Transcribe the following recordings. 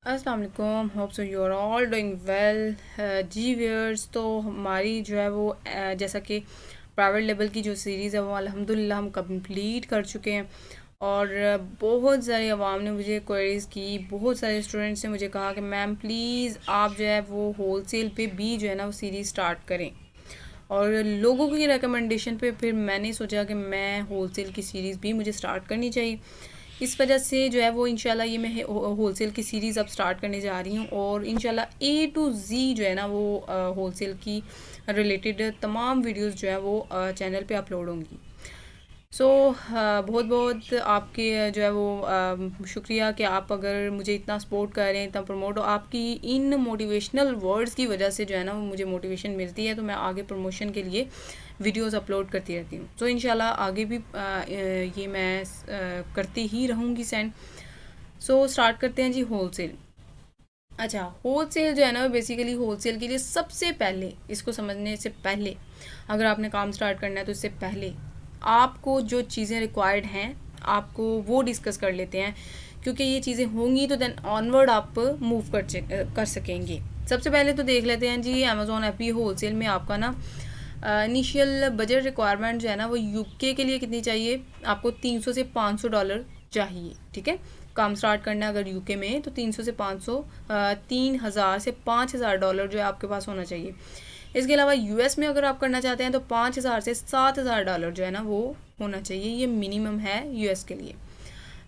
अस्सलाम वालेकुम, hope so you are all doing well. जी व्यूअर्स, तो हमारी जो है वो जैसा कि प्राइवेट लेवल की जो सीरीज़ है वो अल्हम्दुलिल्लाह हम कंप्लीट कर चुके हैं। और बहुत सारी आवाम ने मुझे क्वेरीज़ की, बहुत सारे स्टूडेंट्स ने मुझे कहा कि मैम प्लीज़ आप जो है वो होल सेल पे भी जो है ना वो सीरीज़ स्टार्ट करें। और लोगों की रिकमेंडेशन पे फिर मैंने सोचा कि मैं होल सेल की सीरीज़ भी मुझे स्टार्ट करनी चाहिए। इस वजह से जो है वो इंशाल्लाह ये मैं होल सेल की सीरीज़ अब स्टार्ट करने जा रही हूँ और इंशाल्लाह ए टू ज़ी जो है ना वो होल सेल की रिलेटेड तमाम वीडियोस जो है वो चैनल पे अपलोड होंगी। सो बहुत बहुत आपके जो है वो शुक्रिया कि आप अगर मुझे इतना सपोर्ट कर रहे हैं, इतना प्रमोट, आपकी इन मोटिवेशनल वर्ड्स की वजह से जो है ना वो मुझे मोटिवेशन मिलती है, तो मैं आगे प्रमोशन के लिए वीडियोस अपलोड करती रहती हूँ। तो इंशाल्लाह आगे भी ये मैं करती ही रहूँगी सेंड। सो स्टार्ट करते हैं जी होल सेल। अच्छा, होल सेल जो है ना बेसिकली होल सेल के लिए सबसे पहले, इसको समझने से पहले, अगर आपने काम स्टार्ट करना है तो इससे पहले आपको जो चीज़ें रिक्वायर्ड हैं आपको वो डिस्कस कर लेते हैं, क्योंकि ये चीज़ें होंगी तो देन ऑनवर्ड आप मूव कर सकेंगे। सबसे पहले तो देख लेते हैं जी अमेज़ॉन एपी होल सेल में आपका ना इनिशियल बजट रिक्वायरमेंट जो है ना वो यूके के लिए कितनी चाहिए, आपको 300 से $500 चाहिए। ठीक है, काम स्टार्ट करना है अगर यूके में तो 300 से 500, 3000 से $5000 जो है आपके पास होना चाहिए। इसके अलावा यूएस में अगर आप करना चाहते हैं तो 5000 से $7000 जो है ना वो होना चाहिए। ये मिनिमम है यूएस के लिए,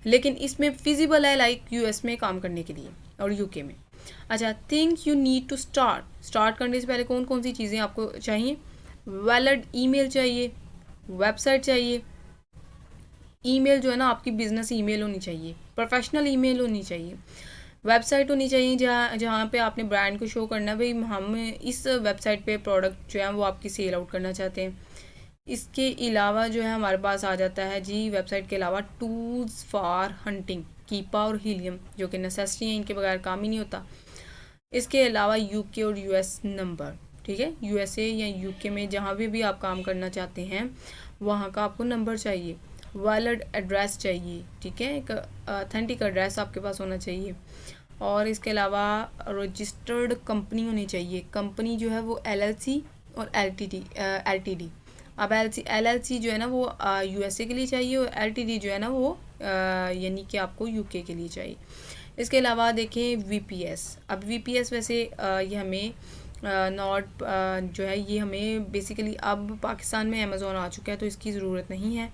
लेकिन इसमें फिजिबल है लाइक यूएस में काम करने के लिए और यूके में। अच्छा, think you need to start करने से पहले कौन कौन सी चीज़ें आपको चाहिए? वैलिड ईमेल चाहिए, वेबसाइट चाहिए। ईमेल जो है ना आपकी बिजनेस ईमेल होनी चाहिए, प्रोफेशनल ईमेल होनी चाहिए। वेबसाइट होनी चाहिए जहाँ जहाँ पे आपने ब्रांड को शो करना है, भाई हम इस वेबसाइट पे प्रोडक्ट जो है वो आपकी सेल आउट करना चाहते हैं। इसके अलावा जो है हमारे पास आ जाता है जी वेबसाइट के अलावा टूल्स फॉर हंटिंग, कीपा और हीलियम, जो कि नेसेसरी है, इनके बगैर काम ही नहीं होता। इसके अलावा यूके और यूएस नंबर। ठीक है, यूएसए या यूके में जहाँ भी आप काम करना चाहते हैं वहाँ का आपको नंबर चाहिए। वैलिड एड्रेस चाहिए। ठीक है, एक ऑथेंटिक एड्रेस आपके पास होना चाहिए। और इसके अलावा रजिस्टर्ड कंपनी होनी चाहिए। कंपनी जो है वो एलएलसी और एलटीडी। अब एलएलसी जो है ना वो यूएसए के लिए चाहिए और एलटीडी जो है ना वो यानी कि आपको यूके के लिए चाहिए। इसके अलावा देखें वीपीएस। अब वीपीएस वैसे ये हमें नॉट जो है ये हमें बेसिकली अब पाकिस्तान में अमेज़ॉन आ चुका है तो इसकी ज़रूरत नहीं है।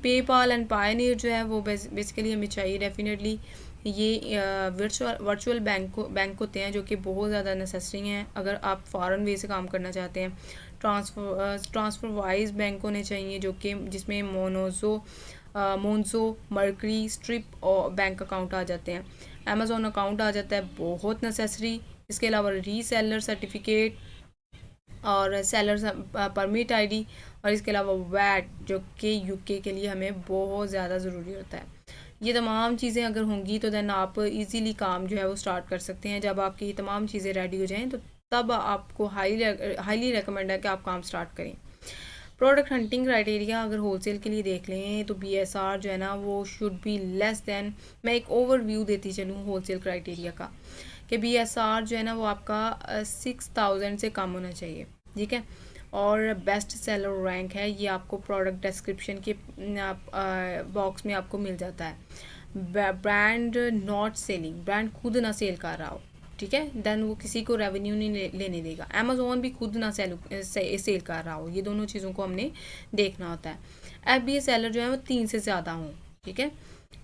पेपाल एंड पायनियर जो है वो बेसिकली हमें चाहिए डेफिनेटली। ये वर्चुअल बैंक होते हैं जो कि बहुत ज़्यादा नेसेसरी हैं अगर आप फ़ॉरेन वे से काम करना चाहते हैं। ट्रांसफ़र वाइज बैंक होने चाहिए जो कि जिसमें मोनजो, मर्करी, स्ट्रिप और बैंक अकाउंट आ जाते हैं। अमेज़ॉन अकाउंट आ जाता है, बहुत नेसेसरी। इसके अलावा रीसेलर सर्टिफिकेट और सेलर परमिट आईडी, और इसके अलावा वैट जो कि यूके के लिए हमें बहुत ज़्यादा ज़रूरी होता है। ये तमाम चीज़ें अगर होंगी तो देन आप इजीली काम जो है वो स्टार्ट कर सकते हैं। जब आपकी ये तमाम चीज़ें रेडी हो जाएं तो तब आपको हाईली रिकमेंड है कि आप काम स्टार्ट करें। प्रोडक्ट हंटिंग क्राइटेरिया अगर होलसेल के लिए देख लें तो बीएसआर जो है ना वो शुड बी लेस देन, मैं एक ओवरव्यू देती चलूँ होलसेल क्राइटेरिया का, कि बीएसआर जो है ना वो आपका 6000 से कम होना चाहिए। ठीक है, और बेस्ट सेलर रैंक है ये आपको प्रोडक्ट डिस्क्रिप्शन के बॉक्स में आपको मिल जाता है। ब्रांड नॉट सेलिंग, ब्रांड खुद ना सेल कर रहा हो। ठीक है, देन वो किसी को रेवेन्यू नहीं लेने देगा। अमेज़ोन भी खुद ना सेल कर रहा हो, ये दोनों चीज़ों को हमने देखना होता है। एफबीए सेलर जो है वो 3 से ज़्यादा हों। ठीक है,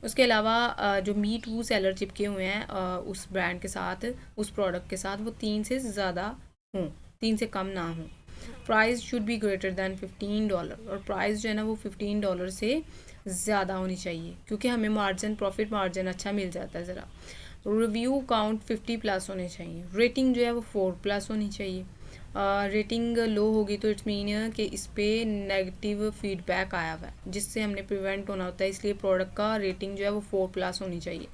उसके अलावा जो मी टू सेलर चिपके हुए हैं उस ब्रांड के साथ, उस प्रोडक्ट के साथ, वो 3 से ज़्यादा हों, 3 से कम ना हों। Price should be greater than $15, और प्राइस जो है ना वो $15 से ज़्यादा होनी चाहिए, क्योंकि हमें मार्जिन, प्रॉफिट मार्जिन अच्छा मिल जाता है ज़रा। रिव्यू काउंट 50+ होने चाहिए। रेटिंग जो है वो 4+ होनी चाहिए। रेटिंग लो होगी तो इट्स मीन कि इस पर नेगेटिव फीडबैक आया हुआ है जिससे हमने प्रिवेंट होना होता है, इसलिए प्रोडक्ट का रेटिंग जो है वो 4+ होनी चाहिए।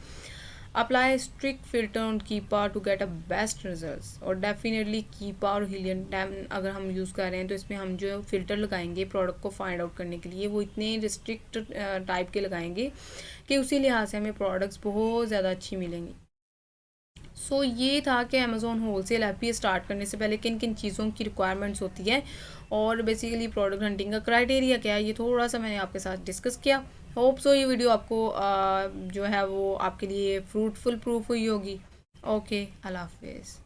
Apply strict filter on Keepa to get a best results, और डेफिनेटली कीपा और हिलियन टैम अगर हम यूज़ कर रहे हैं तो इसमें हम जो फ़िल्टर लगाएंगे प्रोडक्ट को फाइंड आउट करने के लिए वो इतने रिस्ट्रिक्ट टाइप के लगाएंगे कि उसी लिहाज से हमें प्रोडक्ट्स बहुत ज़्यादा अच्छी मिलेंगी। सो ये था कि अमेज़ॉन होलसेल ऐप स्टार्ट करने से पहले किन किन चीज़ों की रिक्वायरमेंट्स होती है और बेसिकली प्रोडक्ट हंटिंग का क्राइटेरिया क्या है, ये थोड़ा सा मैंने आपके साथ डिस्कस किया। होप सो ये वीडियो आपको जो है वो आपके लिए फ्रूटफुल प्रूफ हुई होगी। ओके, अल्लाह हाफिज़।